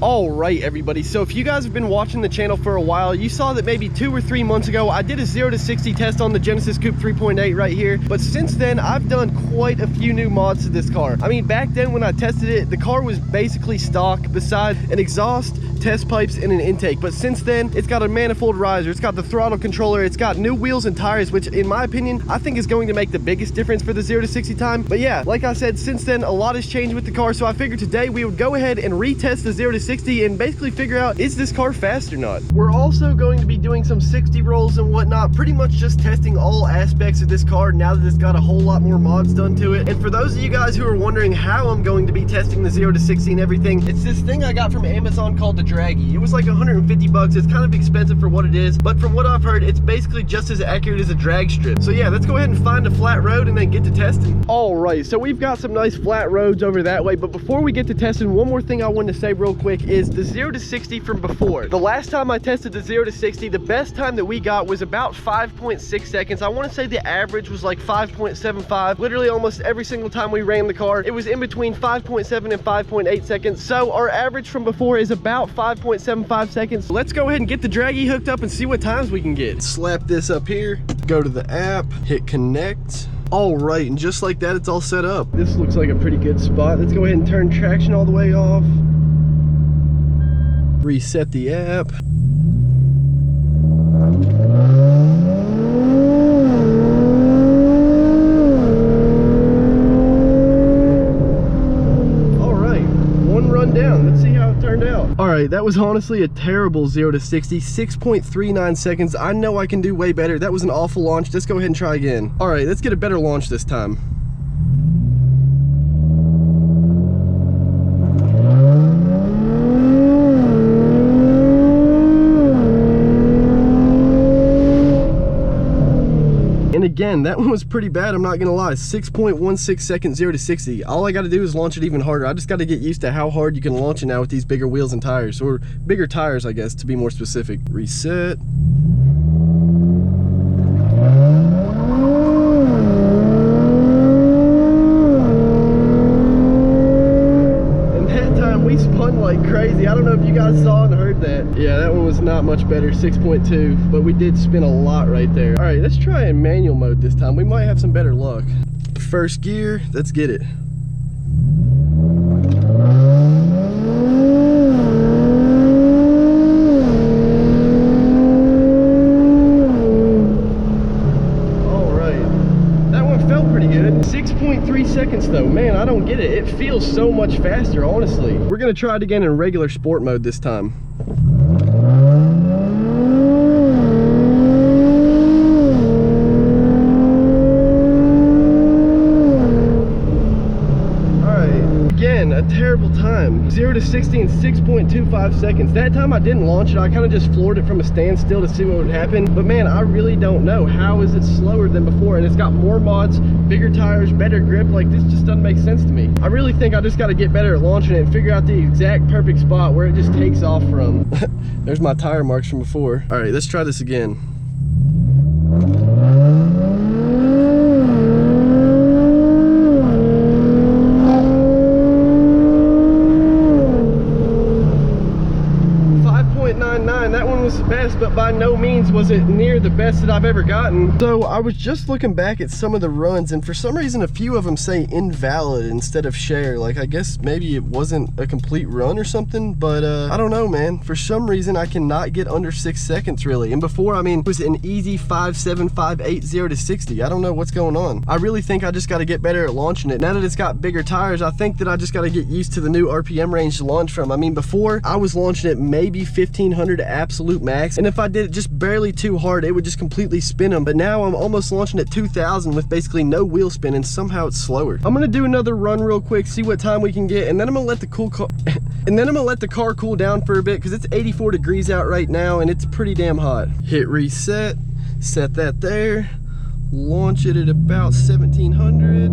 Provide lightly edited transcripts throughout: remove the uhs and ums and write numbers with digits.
All right, everybody, so if you guys have been watching the channel for a while, you saw that maybe 2 or 3 months ago I did a 0 to 60 test on the Genesis Coupe 3.8 right here. But since then I've done quite a few new mods to this car. I mean, back then when I tested it, the car was basically stock besides an exhaust, test pipes, and an intake. But since then, it's got a manifold riser, it's got the throttle controller, it's got new wheels and tires, which in my opinion I think is going to make the biggest difference for the 0 to 60 time. But yeah, like I said, since then a lot has changed with the car, so I figured today we would go ahead and retest the 0 to 60 and basically figure out, is this car fast or not? We're also going to be doing some 60 rolls and whatnot, pretty much just testing all aspects of this car now that it's got a whole lot more mods done to it. And for those of you guys who are wondering how I'm going to be testing the 0 to 60 and everything, it's this thing I got from Amazon called the Draggy. It was like 150 bucks. It's kind of expensive for what it is, but from what I've heard, it's basically just as accurate as a drag strip. So yeah, let's go ahead and find a flat road and then get to testing. All right, so we've got some nice flat roads over that way, but before we get to testing, one more thing I wanted to say real quick is the 0 to 60 from before. The last time I tested the 0 to 60, the best time that we got was about 5.6 seconds. I want to say the average was like 5.75. Literally almost every single time we ran the car, it was in between 5.7 and 5.8 seconds. So our average from before is about 5.75 seconds. Let's go ahead and get the Draggy hooked up and see what times we can get. Slap this up here, go to the app, hit connect. All right, and just like that, it's all set up. This looks like a pretty good spot. Let's go ahead and turn traction all the way off. Reset the app. Down. Let's see how it turned out. All right, that was honestly a terrible 0 to 60, 6.39 seconds. I know I can do way better. That was an awful launch. Let's go ahead and try again. All right, let's get a better launch this time. Again, that one was pretty bad, I'm not gonna lie. 6.16 seconds 0 to 60. All I gotta do is launch it even harder. I just gotta get used to how hard you can launch it now with these bigger wheels and tires, or bigger tires, I guess, to be more specific. Reset. We spun like crazy. I don't know if you guys saw and heard that. Yeah, that one was not much better, 6.2, but we did spin a lot right there. All right, let's try in manual mode this time. We might have some better luck. First gear, let's get it. Good. 6.3 seconds though. Man, I don't get it. It feels so much faster, honestly. We're gonna try it again in regular sport mode this time. A terrible time. 0 to 60 in 6.25 seconds. That time I didn't launch it. I kind of just floored it from a standstill to see what would happen. But man, I really don't know. How is it slower than before? And it's got more mods, bigger tires, better grip. Like, this just doesn't make sense to me. I really think I just got to get better at launching it and figure out the exact perfect spot where it just takes off from. There's my tire marks from before. All right, let's try this again. That one was the best, but by no means was it near the best that I've ever gotten. So I was just looking back at some of the runs, and for some reason a few of them say invalid instead of share. Like, I guess maybe it wasn't a complete run or something, but I don't know, man. For some reason I cannot get under 6 seconds really. And before, I mean, it was an easy 5.7, 5.8 0 to 60. I don't know what's going on. I really think I just got to get better at launching it. Now that it's got bigger tires, I think that I just got to get used to the new RPM range to launch from. I mean, before I was launching it maybe 1500 absolute max, and if I did it just barely too hard, it would just completely spin them. But now I'm almost launching at 2000 with basically no wheel spin, and somehow it's slower. I'm gonna do another run real quick, see what time we can get, and then I'm gonna let the car cool down for a bit, because it's 84 degrees out right now and it's pretty damn hot. Hit reset, set that there, launch it at about 1700.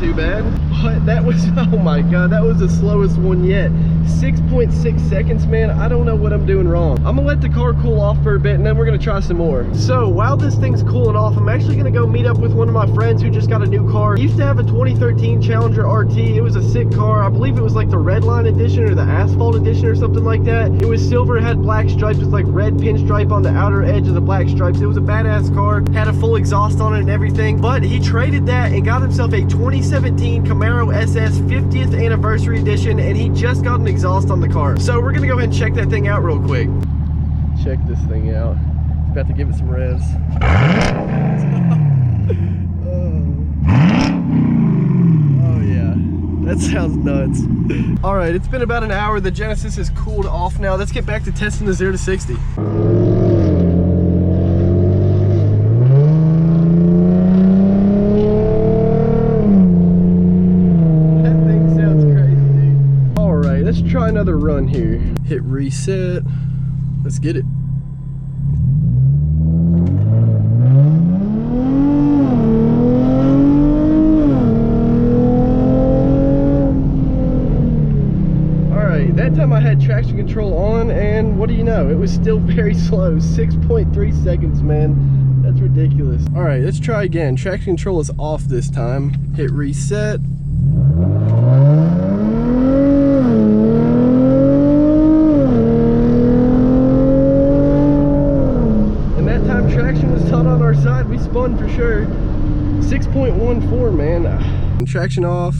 Too bad, but that was, oh my god, that was the slowest one yet. 6.6 seconds, man. I don't know what I'm doing wrong. I'm gonna let the car cool off for a bit, and then we're gonna try some more. So while this thing's cooling off, I'm actually gonna go meet up with one of my friends who just got a new car. He used to have a 2013 Challenger RT. It was a sick car. I believe it was like the Redline edition or the Asphalt edition or something like that. It was silver, had black stripes with like red pinstripe on the outer edge of the black stripes. It was a badass car, had a full exhaust on it and everything, but he traded that and got himself a 2017 Camaro SS 50th anniversary edition, and he just got an exhaust on the car. So we're gonna go ahead and check that thing out real quick. Check this thing out. About to give it some revs. Oh yeah, that sounds nuts. All right, it's been about an hour. The Genesis is cooled off now. Let's get back to testing the 0 to 60. Let's try another run here. Hit reset. Let's get it. Alright, that time I had traction control on, and what do you know? It was still very slow. 6.3 seconds, man. That's ridiculous. Alright, let's try again. Traction control is off this time. Hit reset. Side, we spun for sure. 6.14, man. Traction off.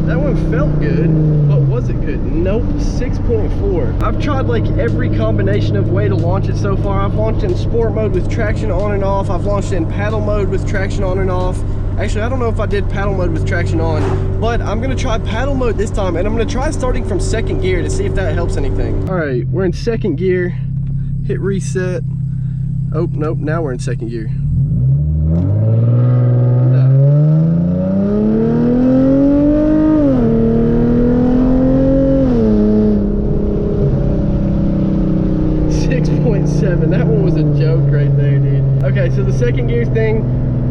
That one felt good, but was it good? Nope. 6.4. I've tried like every combination of way to launch it so far. I've launched in sport mode with traction on and off. I've launched in paddle mode with traction on and off. Actually, I don't know if I did paddle mode with traction on, but I'm gonna try paddle mode this time, and I'm gonna try starting from second gear to see if that helps anything. All right, we're in second gear. Hit reset. Oh, nope, now we're in second gear. No. 6.7, that one was a joke right there, dude. Okay, so the second gear thing,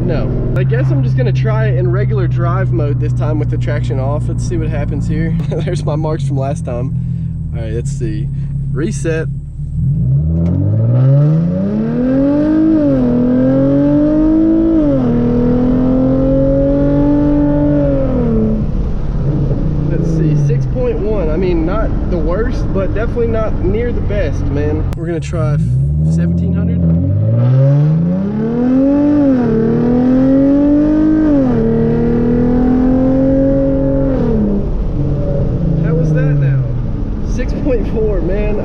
no. I guess I'm just gonna try it in regular drive mode this time with the traction off. Let's see what happens here. There's my marks from last time. All right, let's see. Reset. Let's see, 6.1. I mean, not the worst, but definitely not near the best, man. We're gonna try 1700. Man,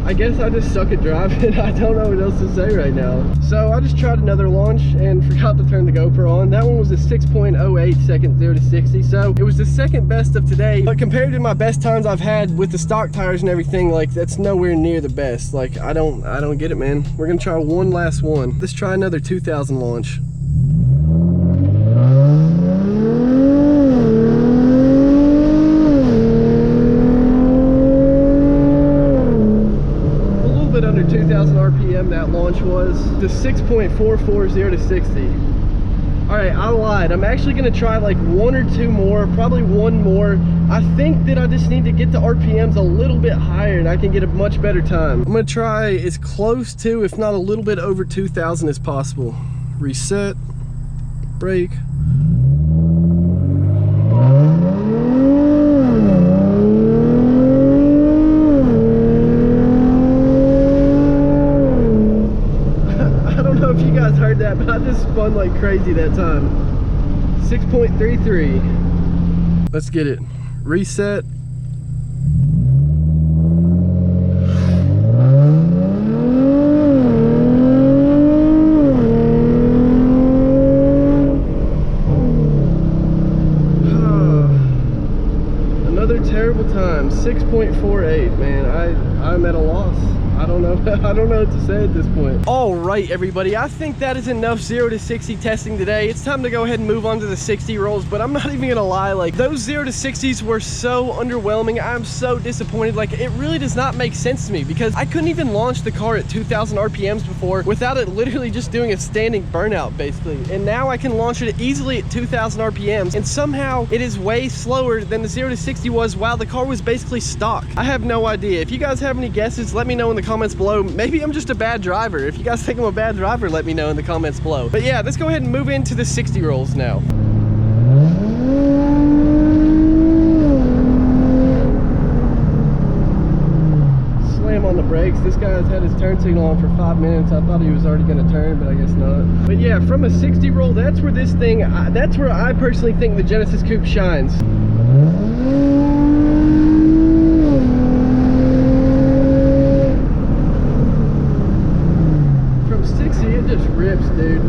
I guess I just suck at driving. I don't know what else to say right now. So I just tried another launch and forgot to turn the GoPro on. That one was a 6.08 second 0 to 60. So it was the second best of today, but compared to my best times I've had with the stock tires and everything, like that's nowhere near the best. Like I don't get it, man. We're gonna try one last one. Let's try another 2000 launch. Under 2000 RPM that launch was. The 6.44 0 to 60. All right, I lied. I'm actually gonna try like one or two more, probably one more. I think that I just need to get the RPMs a little bit higher and I can get a much better time. I'm gonna try as close to, if not a little bit over 2000 as possible. Reset, brake. If you guys heard that, but I just spun like crazy that time. 6.33. Let's get it. Reset. Another terrible time. 6.48, man. I'm at a loss. I don't know. I don't know what to say at this point. All right, everybody. I think that is enough 0 to 60 testing today. It's time to go ahead and move on to the 60 rolls, but I'm not even gonna lie. Like, those 0 to 60s were so underwhelming. I'm so disappointed. Like, it really does not make sense to me because I couldn't even launch the car at 2,000 RPMs before without it literally just doing a standing burnout, basically. And now I can launch it easily at 2,000 RPMs, and somehow it is way slower than the 0 to 60 was while the car was basically stock. I have no idea. If you guys have any guesses, let me know in the comments below. Maybe I'm just a bad driver. If you guys think I'm a bad driver, let me know in the comments below. But yeah, let's go ahead and move into the 60 rolls now. Slam on the brakes. This guy's had his turn signal on for 5 minutes. I thought he was already going to turn, but I guess not. But yeah, from a 60 roll, that's where this thing, that's where I personally think the Genesis Coupe shines. From 60, it just rips, dude.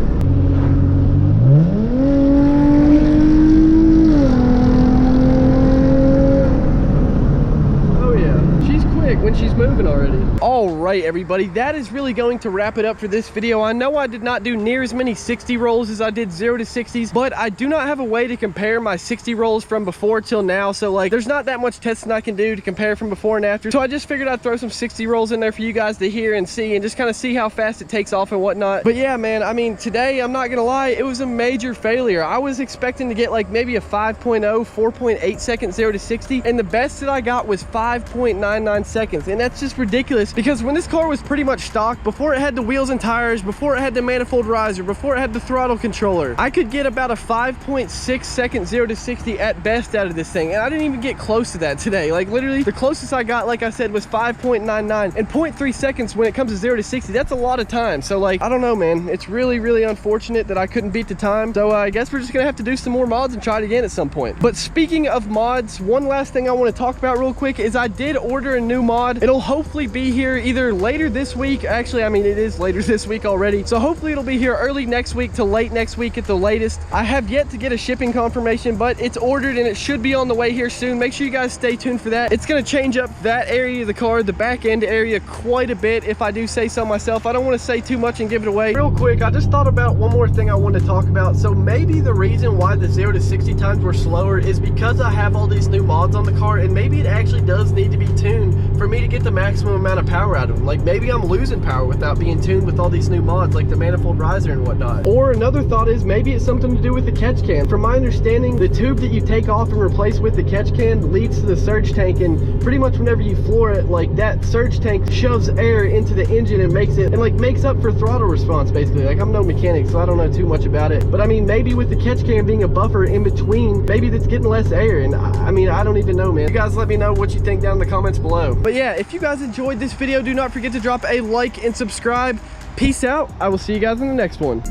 When she's moving already. All right, everybody, that is really going to wrap it up for this video. I know I did not do near as many 60 rolls as I did 0 to 60s, but I do not have a way to compare my 60 rolls from before till now. So like, there's not that much testing I can do to compare from before and after. So I just figured I'd throw some 60 rolls in there for you guys to hear and see, and just kind of see how fast it takes off and whatnot. But yeah, man, I mean, today, I'm not gonna lie, it was a major failure. I was expecting to get like maybe a 5.0, 4.8 second 0 to 60, and the best that I got was 5.99 seconds. And that's just ridiculous because when this car was pretty much stock, before it had the wheels and tires, before it had the manifold riser, before it had the throttle controller, I could get about a 5.6 second 0 to 60 at best out of this thing, and I didn't even get close to that today. Like, literally the closest I got, like I said, was 5.99, and 0.3 seconds when it comes to 0 to 60, that's a lot of time. So like, I don't know, man, it's really unfortunate that I couldn't beat the time. So I guess we're just gonna have to do some more mods and try it again at some point. But speaking of mods, one last thing I want to talk about real quick is I did order a new mod. It'll hopefully be here either later this week. Actually, I mean, it is later this week already. So hopefully it'll be here early next week to late next week at the latest. I have yet to get a shipping confirmation, but it's ordered and it should be on the way here soon. Make sure you guys stay tuned for that. It's going to change up that area of the car, the back end area, quite a bit, if I do say so myself. I don't want to say too much and give it away. Real quick, I just thought about one more thing I wanted to talk about. So maybe the reason why the 0 to 60 times were slower is because I have all these new mods on the car, and maybe it actually does need to be tuned for me to get the maximum amount of power out of them. Like, maybe I'm losing power without being tuned with all these new mods, like the manifold riser and whatnot. Or another thought is maybe it's something to do with the catch can. From my understanding, the tube that you take off and replace with the catch can leads to the surge tank, and pretty much whenever you floor it, like, that surge tank shoves air into the engine and makes up for throttle response, basically. Like, I'm no mechanic, so I don't know too much about it, but I mean, maybe with the catch can being a buffer in between, maybe that's getting less air. And I mean, I don't even know, man. You guys let me know what you think down in the comments below. But yeah, if you guys enjoyed this video, do not forget to drop a like and subscribe. Peace out. I will see you guys in the next one.